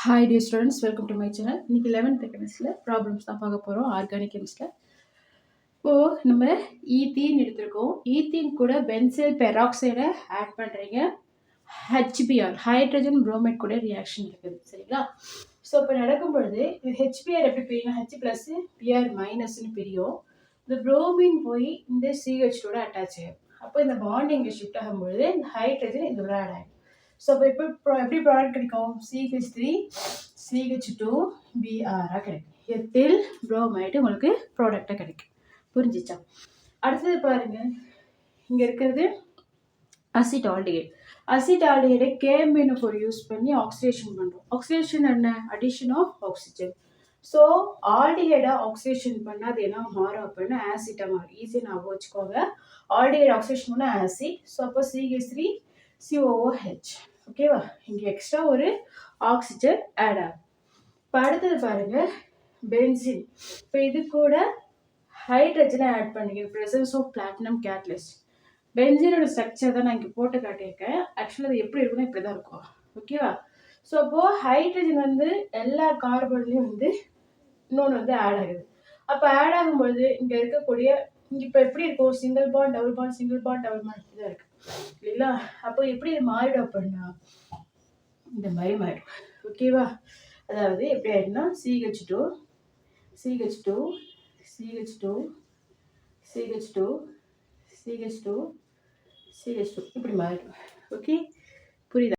Hi dear students, welcome to my channel. இன்னைக்கு 11th கெமிஸ்ட்ரியில் problems தான் பார்க்க போகிறோம். ஆர்கானிக் கெமிஸ்ட்ரியில் இப்போது நம்ம ஈத்தீன் எடுத்திருக்கோம். ஈத்தீன் கூட பென்சில் பெராக்சைடை ஆட் பண்ணுறீங்க. ஹெச்பிஆர் ஹைட்ரஜன் புரோமைட் கூட ரியாக்ஷன் இருக்குது, சரிங்களா? ஸோ இப்போ நடக்கும் பொழுது இது ஹெச்பிஆர் எப்படி பிரியும்? ஹெச் ப்ளஸ் பிஆர் மைனஸ்ன்னு பிரியும். இந்த புரோமின் போய் இந்த சிஹெச்சோட அட்டாச் ஆகும். அப்போ இந்த பாண்ட் இங்கே ஷிஃப்ட் ஆகும்பொழுது இந்த ஹைட்ரஜன் இதோட ஆட் ஆகும். ஸோ அப்போ எப்படி ப்ராடக்ட் கிடைக்கும்? CH3 CH2 Br கிடைக்கும். எத்தில் புரோமைடு உங்களுக்கு ப்ராடக்டாக கிடைக்கும். புரிஞ்சிச்சா? அடுத்தது பாருங்க, இங்கே இருக்கிறது அசிட்டால்டிஹைட். அசிட்டால்டிஹைடை கேமினோஃபோர் யூஸ் பண்ணி ஆக்சிடேஷன் பண்ணுறோம். ஆக்சிடேஷன் என்ன? Addition of oxygen. ஸோ ஆல்டிஹைடை ஆக்சிடேஷன் பண்ணால் அது என்ன மாறும் அப்படின்னா ஆசிட்டாக மாறும். ஈஸியாக நான் வச்சுக்கோங்க. ஆல்டிஹைட் ஆக்சிடேஷன் பண்ணால் ஆசிட். ஸோ அப்போ CH3 COOH. ஓகேவா? இங்கே எக்ஸ்ட்ரா ஒரு ஆக்சிஜன் ஆட் ஆகும். இப்போ அடுத்தது பாருங்க, பென்சின். இப்போ இது கூட ஹைட்ரஜனை ஆட் பண்ணிக்க ப்ரெசன்ஸ் ஆஃப் பிளாட்டினம் கேட்டலிஸ்ட். பென்சினோட ஸ்ட்ரக்சர் தான் நான் இங்கே போட்டு காட்டியிருக்கேன். ஆக்சுவலாக அது எப்படி இருக்குன்னா இப்படி தான் இருக்கும். ஓகேவா? ஸோ அப்போது ஹைட்ரஜன் வந்து எல்லா கார்பன்லேயும் வந்து இன்னொன்று வந்து ஆட் ஆகுது. அப்போ ஆட் ஆகும்பொழுது இங்கே இருக்கக்கூடிய இங்கே இப்போ எப்படி இருக்கும்? Single bond double bond single bond double bond இப்படி தான் இருக்குது இல்லைங்களா? அப்போ எப்படி இது மாறிடும் அப்படின்னா இந்த மாதிரி மாறிடும். ஓகேவா? அதாவது எப்படி ஆயிடுனா CH2 CH2 CH2 CH2 CH2 CH2 இப்படி மாறிடும். ஓகே, புரியுதா?